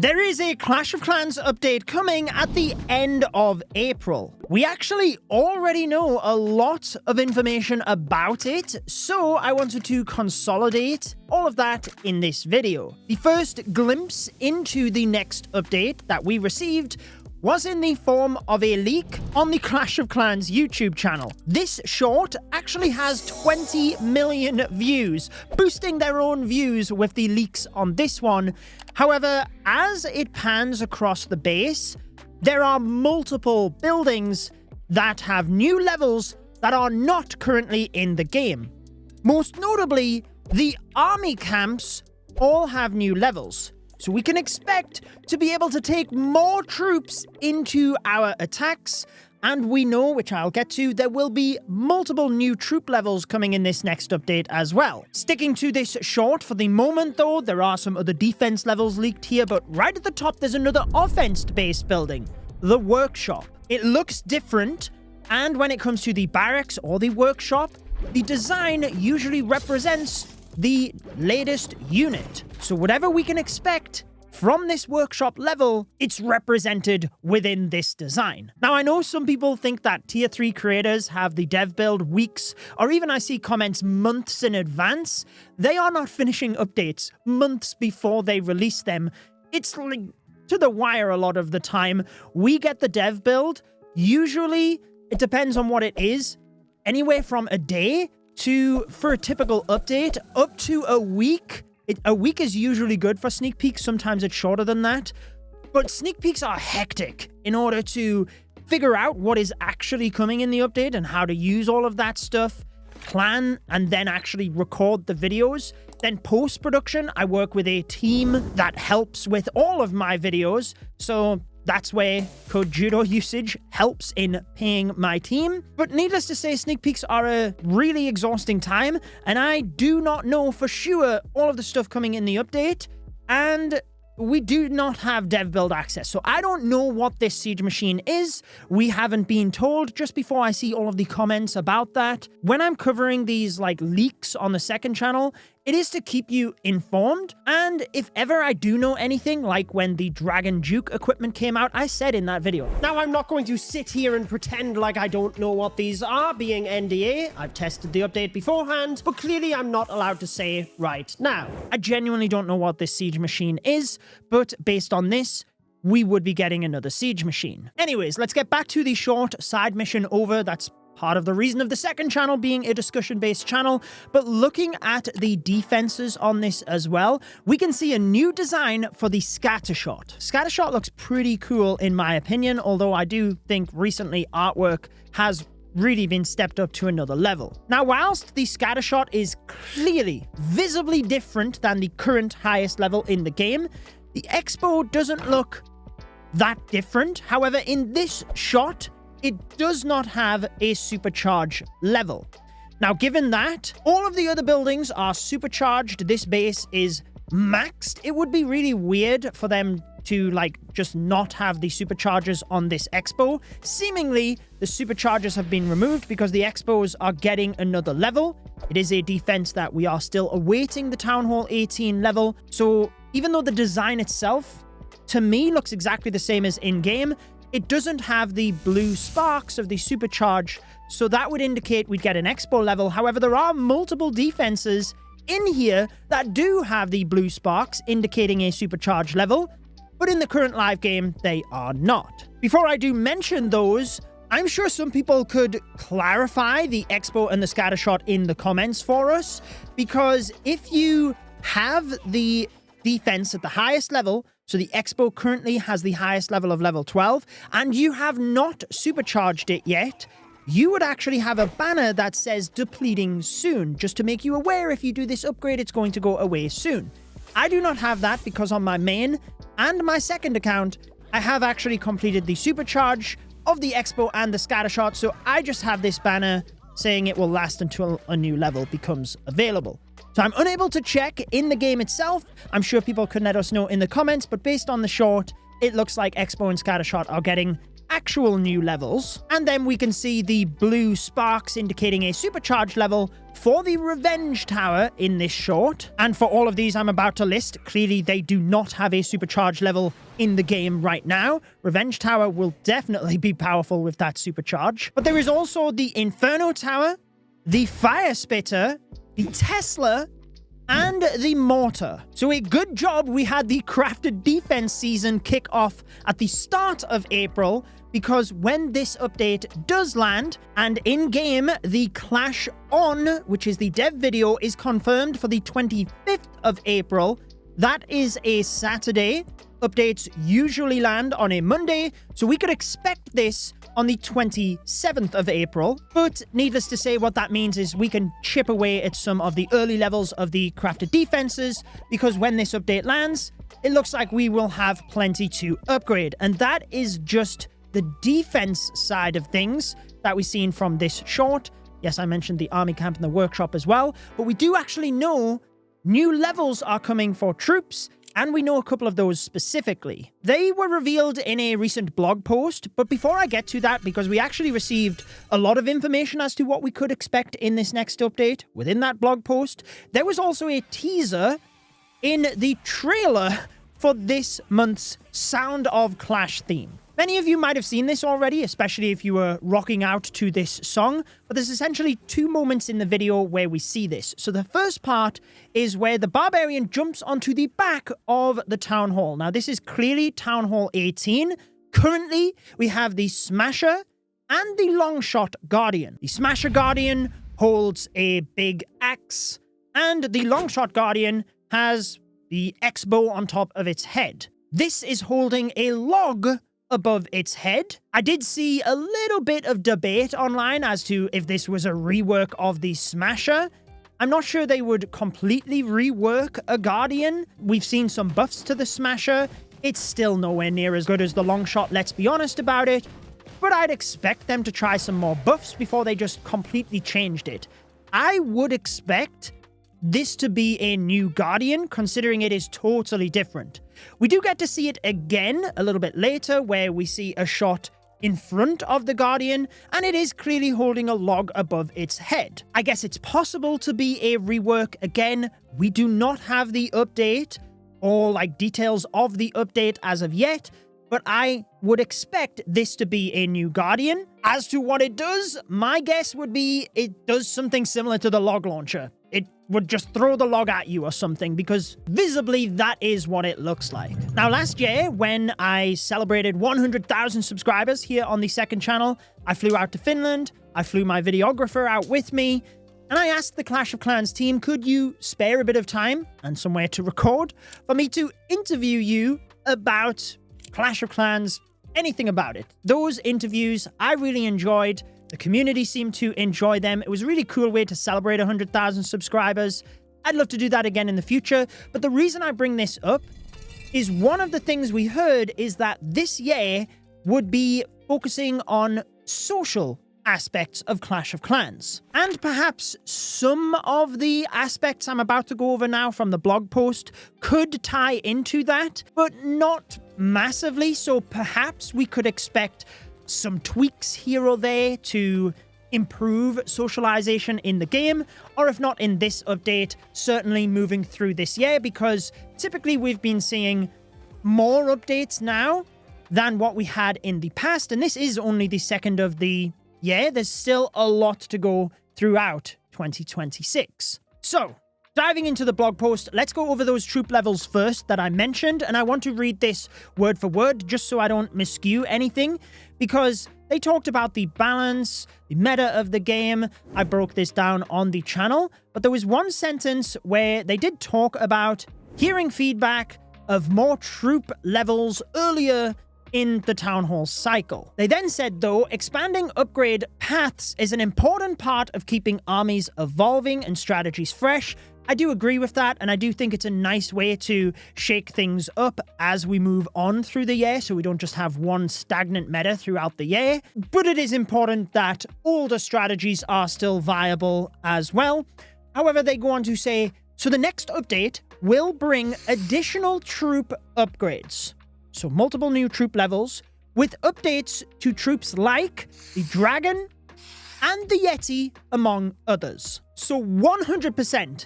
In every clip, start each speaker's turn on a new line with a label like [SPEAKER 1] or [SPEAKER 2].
[SPEAKER 1] There is a Clash of Clans update coming at the end of April. We actually already know a lot of information about it, so I wanted to consolidate all of that in this video. The first glimpse into the next update that we received was in the form of a leak on the Clash of Clans YouTube channel. This short actually has 20 million views, boosting their own views with the leaks on this one. However, as it pans across the base, there are multiple buildings that have new levels that are not currently in the game. Most notably, the army camps all have new levels. So we can expect to be able to take more troops into our attacks. And we know, which I'll get to, there will be multiple new troop levels coming in this next update as well. Sticking to this short for the moment though, there are some other defense levels leaked here, but right at the top there's another offense-based building, the workshop. It looks different, and when it comes to the barracks or the workshop, the design usually represents the latest unit. So whatever we can expect from this workshop level, it's represented within this design. Now, I know some people think that tier 3 creators have the dev build weeks, or even I see comments months in advance. They are not finishing updates months before they release them. It's like to the wire a lot of the time. We get the dev build. Usually, it depends on what it is, anywhere from a day to, for a typical update, up to a week. A week is usually good for sneak peeks. Sometimes it's shorter than that. But sneak peeks are hectic in order to figure out what is actually coming in the update and how to use all of that stuff, plan, and then actually record the videos. Then post-production, I work with a team that helps with all of my videos. So that's where code Judo usage helps in paying my team. But needless to say, sneak peeks are a really exhausting time, and I do not know for sure all of the stuff coming in the update, and we do not have dev build access. So I don't know what this siege machine is. We haven't been told just before I see all of the comments about that. When I'm covering these like leaks on the second channel, it is to keep you informed, and if ever I do know anything, like when the Dragon Duke equipment came out, I said in that video. Now, I'm not going to sit here and pretend like I don't know what these are, being NDA. I've tested the update beforehand, but clearly I'm not allowed to say right now. I genuinely don't know what this siege machine is, but based on this, we would be getting another siege machine. Anyways, let's get back to the short side mission over. That's part of the reason of the second channel being a discussion-based channel. But looking at the defenses on this as well, we can see a new design for the scattershot. Scattershot looks pretty cool in my opinion, although I do think recently artwork has really been stepped up to another level. Now, whilst the scattershot is clearly visibly different than the current highest level in the game, the expo doesn't look that different. However, in this shot, it does not have a supercharge level. Now, given that all of the other buildings are supercharged, this base is maxed, it would be really weird for them to like just not have the superchargers on this expo. Seemingly, the superchargers have been removed because the expos are getting another level. It is a defense that we are still awaiting the Town Hall 18 level. So even though the design itself, to me, looks exactly the same as in-game, it doesn't have the blue sparks of the supercharge, so that would indicate we'd get an expo level. However, there are multiple defenses in here that do have the blue sparks, indicating a supercharge level, but in the current live game, they are not. Before I do mention those, I'm sure some people could clarify the expo and the scattershot in the comments for us, because if you have the defense at the highest level, so the expo currently has the highest level of level 12, and you have not supercharged it yet, you would actually have a banner that says depleting soon, just to make you aware if you do this upgrade, it's going to go away soon. I do not have that because on my main and my second account, I have actually completed the supercharge of the expo and the scattershot, so I just have this banner saying it will last until a new level becomes available. So I'm unable to check in the game itself. I'm sure people could let us know in the comments, but based on the short, it looks like expo and scattershot are getting actual new levels. And then we can see the blue sparks indicating a supercharged level for the Revenge Tower in this short. And for all of these I'm about to list, clearly they do not have a supercharged level in the game right now. Revenge Tower will definitely be powerful with that supercharge. But there is also the Inferno Tower, the Fire Spitter, the Tesla, and the Mortar. So a good job we had the Crafted Defense season kick off at the start of April, because when this update does land, and in-game, the Clash On, which is the dev video, is confirmed for the 25th of April. That is a Saturday. Updates usually land on a Monday, so we could expect this on the 27th of April. But needless to say, what that means is we can chip away at some of the early levels of the crafted defenses, because when this update lands, it looks like we will have plenty to upgrade. And that is just the defense side of things that we've seen from this short. Yes, I mentioned the army camp and the workshop as well, but we do actually know new levels are coming for troops, and we know a couple of those specifically. They were revealed in a recent blog post, but before I get to that, because we actually received a lot of information as to what we could expect in this next update within that blog post, there was also a teaser in the trailer for this month's Sound of Clash theme. Many of you might have seen this already, especially if you were rocking out to this song, but there's essentially two moments in the video where we see this. So the first part is where the Barbarian jumps onto the back of the Town Hall. Now, this is clearly Town Hall 18. Currently, we have the Smasher and the Longshot Guardian. The Smasher Guardian holds a big axe, and the Longshot Guardian has the X-bow on top of its head. This is holding a log above its head. I did see a little bit of debate online as to if this was a rework of the Smasher. I'm not sure they would completely rework a Guardian. We've seen some buffs to the Smasher. It's still nowhere near as good as the Longshot, let's be honest about it. But I'd expect them to try some more buffs before they just completely changed it. I would expect this to be a new Guardian, considering it is totally different. We do get to see it again a little bit later, where we see a shot in front of the Guardian, and it is clearly holding a log above its head. I guess it's possible to be a rework. Again, we do not have the update or details of the update as of yet, but I would expect this to be a new Guardian. As to what it does, my guess would be it does something similar to the log launcher. It would just throw the log at you or something, because visibly that is what it looks like. Now, last year, when I celebrated 100,000 subscribers here on the second channel, I flew out to Finland, I flew my videographer out with me, and I asked the Clash of Clans team, could you spare a bit of time and somewhere to record for me to interview you about Clash of Clans, anything about it. Those interviews I really enjoyed. The community seemed to enjoy them. It was a really cool way to celebrate 100,000 subscribers. I'd love to do that again in the future. But the reason I bring this up is one of the things we heard is that this year would be focusing on social aspects of Clash of Clans. And perhaps some of the aspects I'm about to go over now from the blog post could tie into that, but not massively. So perhaps we could expect some tweaks here or there to improve socialization in the game, or if not in this update, certainly moving through this year, because typically we've been seeing more updates now than what we had in the past, and this is only the second of the year. There's still a lot to go throughout 2026. So, diving into the blog post, let's go over those troop levels first that I mentioned, and I want to read this word for word just so I don't miscue anything, because they talked about the balance, the meta of the game. I broke this down on the channel, but there was one sentence where they did talk about hearing feedback of more troop levels earlier in the Town Hall cycle. They then said, though, expanding upgrade paths is an important part of keeping armies evolving and strategies fresh. I do agree with that, and I do think it's a nice way to shake things up as we move on through the year, so we don't just have one stagnant meta throughout the year. But it is important that older strategies are still viable as well. However, they go on to say, so the next update will bring additional troop upgrades. So multiple new troop levels with updates to troops like the Dragon and the Yeti, among others. So 100%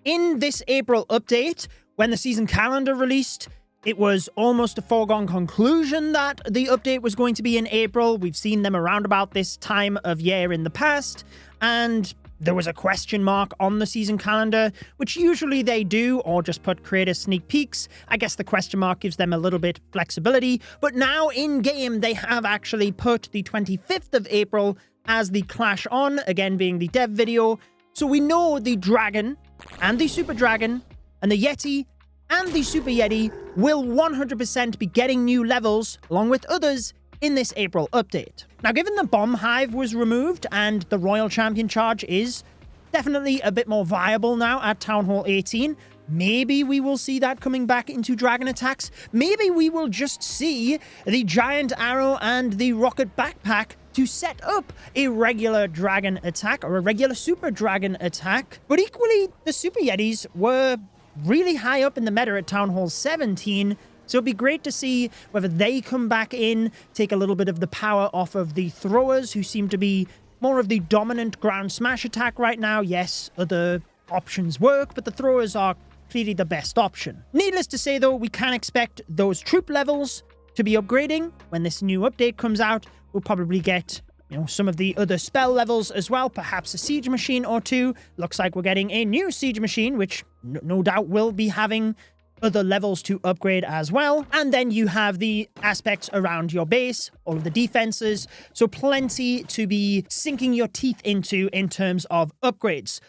[SPEAKER 1] in this April update, when the season calendar released, it was almost a foregone conclusion that the update was going to be in April. We've seen them around about this time of year in the past, and there was a question mark on the season calendar, which usually they do, or just put creator sneak peeks. I guess the question mark gives them a little bit flexibility, but now in-game they have actually put the 25th of April as the Clash On, again being the dev video. So we know the Dragon and the Super Dragon and the Yeti and the Super Yeti will 100% be getting new levels, along with others, in this April update. Now, given the Bomb Hive was removed and the Royal Champion charge is definitely a bit more viable now at Town Hall 18, maybe we will see that coming back into Dragon attacks. Maybe we will just see the Giant Arrow and the Rocket Backpack to set up a regular Dragon attack or a regular Super Dragon attack. But equally, the Super Yetis were really high up in the meta at Town Hall 17, so it'd be great to see whether they come back in, take a little bit of the power off of the throwers, who seem to be more of the dominant ground smash attack right now. Yes, other options work, but the throwers are clearly the best option. Needless to say, though, we can expect those troop levels to be upgrading when this new update comes out. We'll probably get, some of the other spell levels as well, perhaps a siege machine or two. Looks like we're getting a new siege machine, which no doubt will be having other levels to upgrade as well. And then you have the aspects around your base, all of the defenses, so plenty to be sinking your teeth into in terms of upgrades.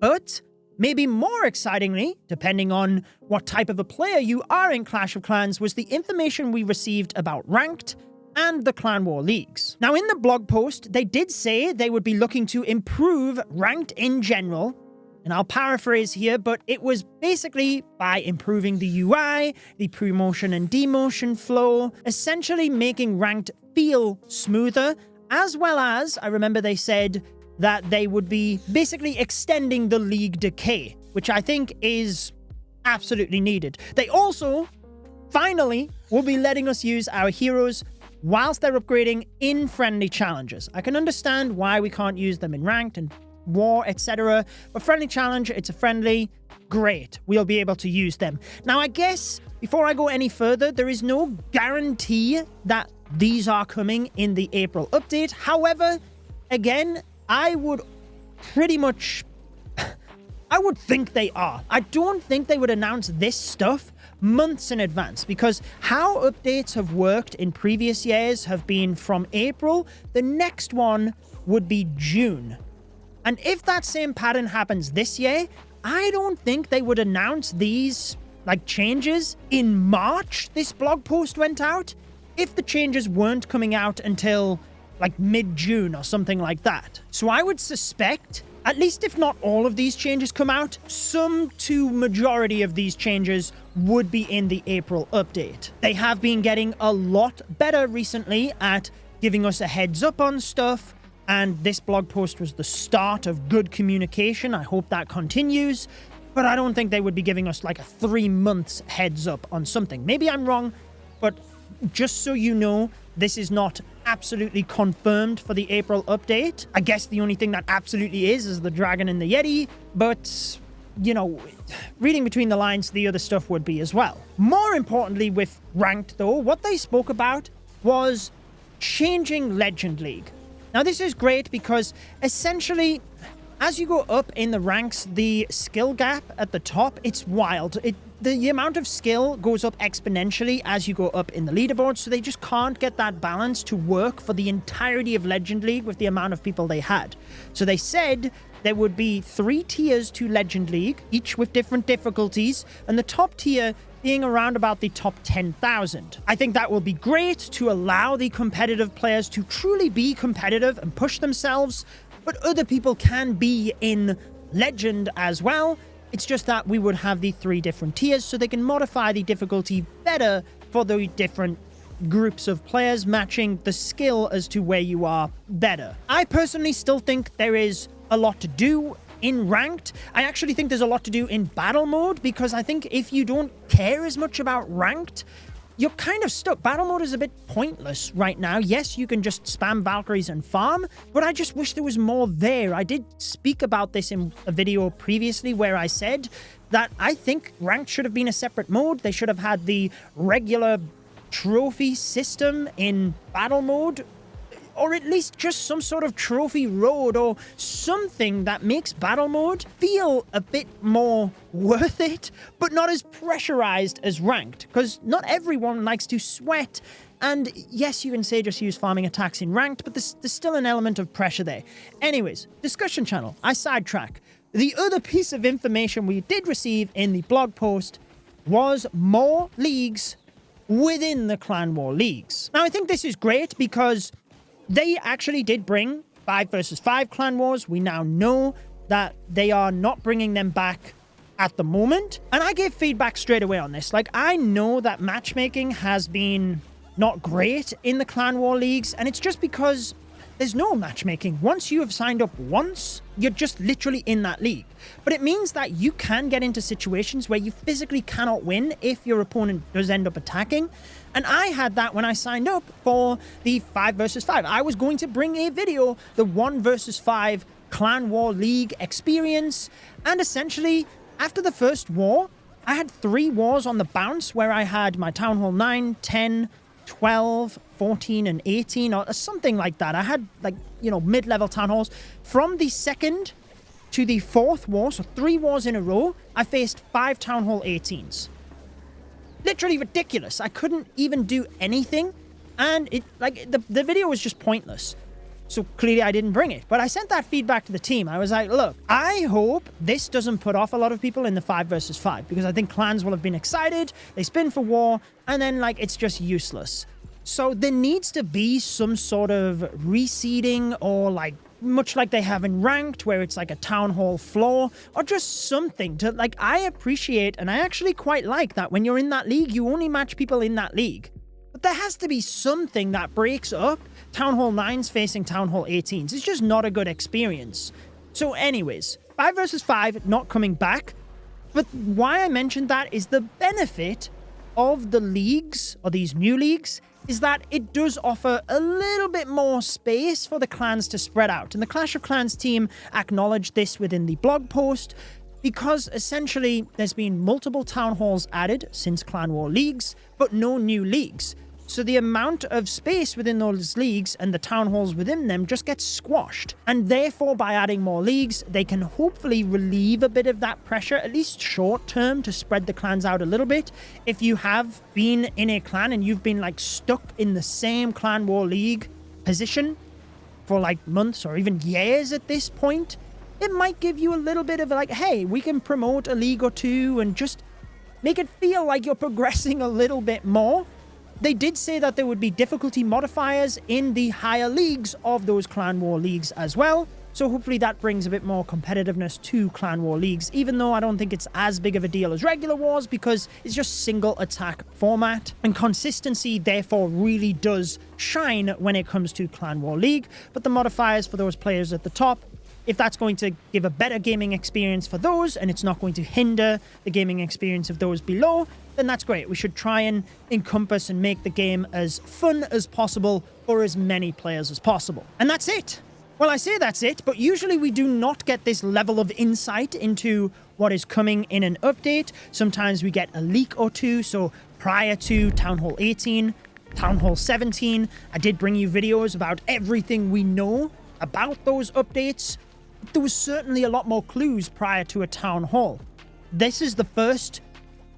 [SPEAKER 1] But maybe more excitingly, depending on what type of a player you are in Clash of Clans, was the information we received about Ranked and the Clan War Leagues. Now, in the blog post, they did say they would be looking to improve Ranked in general, and I'll paraphrase here, but it was basically by improving the UI, the promotion and demotion flow, essentially making Ranked feel smoother, as well as, I remember they said that they would be basically extending the league decay, which I think is absolutely needed. They also, finally, will be letting us use our heroes whilst they're upgrading in friendly challenges. I can understand why we can't use them in Ranked and War, etc. But friendly challenge, it's a friendly, great. We'll be able to use them. Now, I guess, before I go any further, there is no guarantee that these are coming in the April update. However, again, I would think they are. I don't think they would announce this stuff months in advance, because how updates have worked in previous years have been from April. The next one would be June. And if that same pattern happens this year, I don't think they would announce these changes in March. This blog post went out if the changes weren't coming out until mid-June or something like that. So I would suspect, at least if not all of these changes come out, some to majority of these changes would be in the April update. They have been getting a lot better recently at giving us a heads up on stuff, and this blog post was the start of good communication. I hope that continues, but I don't think they would be giving us a 3 months heads up on something. Maybe I'm wrong, but just so you know, this is not absolutely confirmed for the April update. I guess the only thing that absolutely is the Dragon and the Yeti, but reading between the lines, the other stuff would be as well. More importantly with Ranked, though, what they spoke about was changing Legend League. Now, this is great because essentially, as you go up in the ranks, the skill gap at the top, it's wild. The amount of skill goes up exponentially as you go up in the leaderboard, so they just can't get that balance to work for the entirety of Legend League with the amount of people they had. So they said there would be 3 tiers to Legend League, each with different difficulties, and the top tier being around about the top 10,000. I think that will be great to allow the competitive players to truly be competitive and push themselves, but other people can be in Legend as well. It's just that we would have the 3 different tiers so they can modify the difficulty better for the different groups of players, matching the skill as to where you are better. I personally still think there is a lot to do in Ranked. I actually think there's a lot to do in battle mode, because I think if you don't care as much about Ranked, you're kind of stuck. Battle mode is a bit pointless right now. Yes, you can just spam Valkyries and farm, but I just wish there was more there. I did speak about this in a video previously where I said that I think ranked should have been a separate mode. They should have had the regular trophy system in battle mode, or at least just some sort of trophy road or something that makes battle mode feel a bit more worth it, but not as pressurized as ranked, because not everyone likes to sweat. And yes, you can say just use farming attacks in ranked, but there's still an element of pressure there. Anyways, discussion channel, I sidetrack. The other piece of information we did receive in the blog post was more leagues within the Clan War leagues. Now, I think this is great because they actually did bring 5 versus 5 Clan Wars. We now know that they are not bringing them back at the moment. And I gave feedback straight away on this. Like, I know that matchmaking has been not great in the Clan War leagues, and it's just because there's no matchmaking. Once you have signed up once, you're just literally in that league. But it means that you can get into situations where you physically cannot win if your opponent does end up attacking. And I had that when I signed up for the 5 versus 5. I was going to bring a video, the 1 versus 5 Clan War League experience. And essentially, after the first war, I had 3 wars on the bounce where I had my Town Hall 9, 10, 12, 14, and 18, or something like that. I had, like, you know, mid-level Town Halls. From the 2nd to the 4th war, so 3 wars in a row, I faced 5 Town Hall 18s. Literally ridiculous. I couldn't even do anything, and it, like, the video was just pointless. So clearly I didn't bring it. But I sent that feedback to the team. I was like, look, I hope this doesn't put off a lot of people in the 5 versus 5, because I think clans will have been excited, they spin for war, and then, like, it's just useless. So there needs to be some sort of reseeding, or, like, much like they have in ranked, where it's like a town hall floor, or just something to, like, I appreciate, and I actually quite like that when you're in that league, you only match people in that league. But there has to be something that breaks up Town Hall 9s facing Town Hall 18s. It's just not a good experience. So anyways, 5 versus 5 not coming back. But why I mentioned that is the benefit of the leagues, or these new leagues, is that it does offer a little bit more space for the clans to spread out. And the Clash of Clans team acknowledged this within the blog post, because essentially there's been multiple town halls added since Clan War leagues, but no new leagues. So the amount of space within those leagues and the town halls within them just gets squashed. And therefore, by adding more leagues, they can hopefully relieve a bit of that pressure, at least short term, to spread the clans out a little bit. If you have been in a clan and you've been, like, stuck in the same Clan War League position for, like, months or even years at this point, it might give you a little bit of, like, hey, we can promote a league or two and just make it feel like you're progressing a little bit more. They did say that there would be difficulty modifiers in the higher leagues of those Clan War leagues as well. So hopefully that brings a bit more competitiveness to Clan War leagues, even though I don't think it's as big of a deal as regular wars, because it's just single attack format. And consistency, therefore, really does shine when it comes to Clan War League. But the modifiers for those players at the top, if that's going to give a better gaming experience for those, and it's not going to hinder the gaming experience of those below, then that's great. We should try and encompass and make the game as fun as possible for as many players as possible. And that's it. Well, I say that's it, but usually we do not get this level of insight into what is coming in an update. Sometimes we get a leak or two, so prior to Town Hall 18, Town Hall 17, I did bring you videos about everything we know about those updates. There was certainly a lot more clues prior to a Town Hall. This is the first,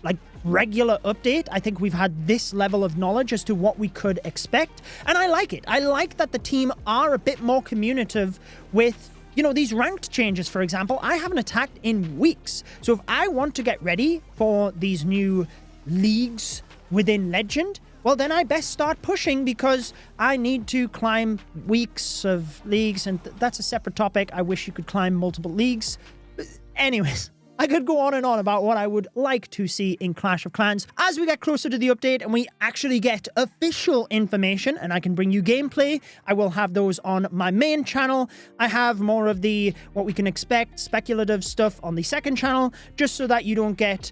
[SPEAKER 1] like, regular update. I think we've had this level of knowledge as to what we could expect, and I like it. I like that the team are a bit more communicative with, you know, these ranked changes. For example, I haven't attacked in weeks, so if I want to get ready for these new leagues within Legend, well, then I best start pushing, because I need to climb weeks of leagues, and that's a separate topic. I wish you could climb multiple leagues. But anyways, I could go on and on about what I would like to see in Clash of Clans. As we get closer to the update and we actually get official information and I can bring you gameplay, I will have those on my main channel. I have more of the what we can expect speculative stuff on the second channel, just so that you don't get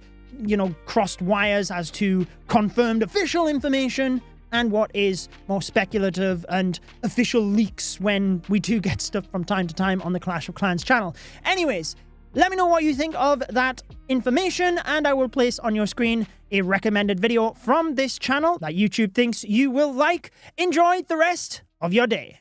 [SPEAKER 1] crossed wires as to confirmed official information and what is more speculative and official leaks when we do get stuff from time to time on the Clash of Clans channel. Anyways, let me know what you think of that information, and I will place on your screen a recommended video from this channel that YouTube thinks you will like. Enjoy the rest of your day.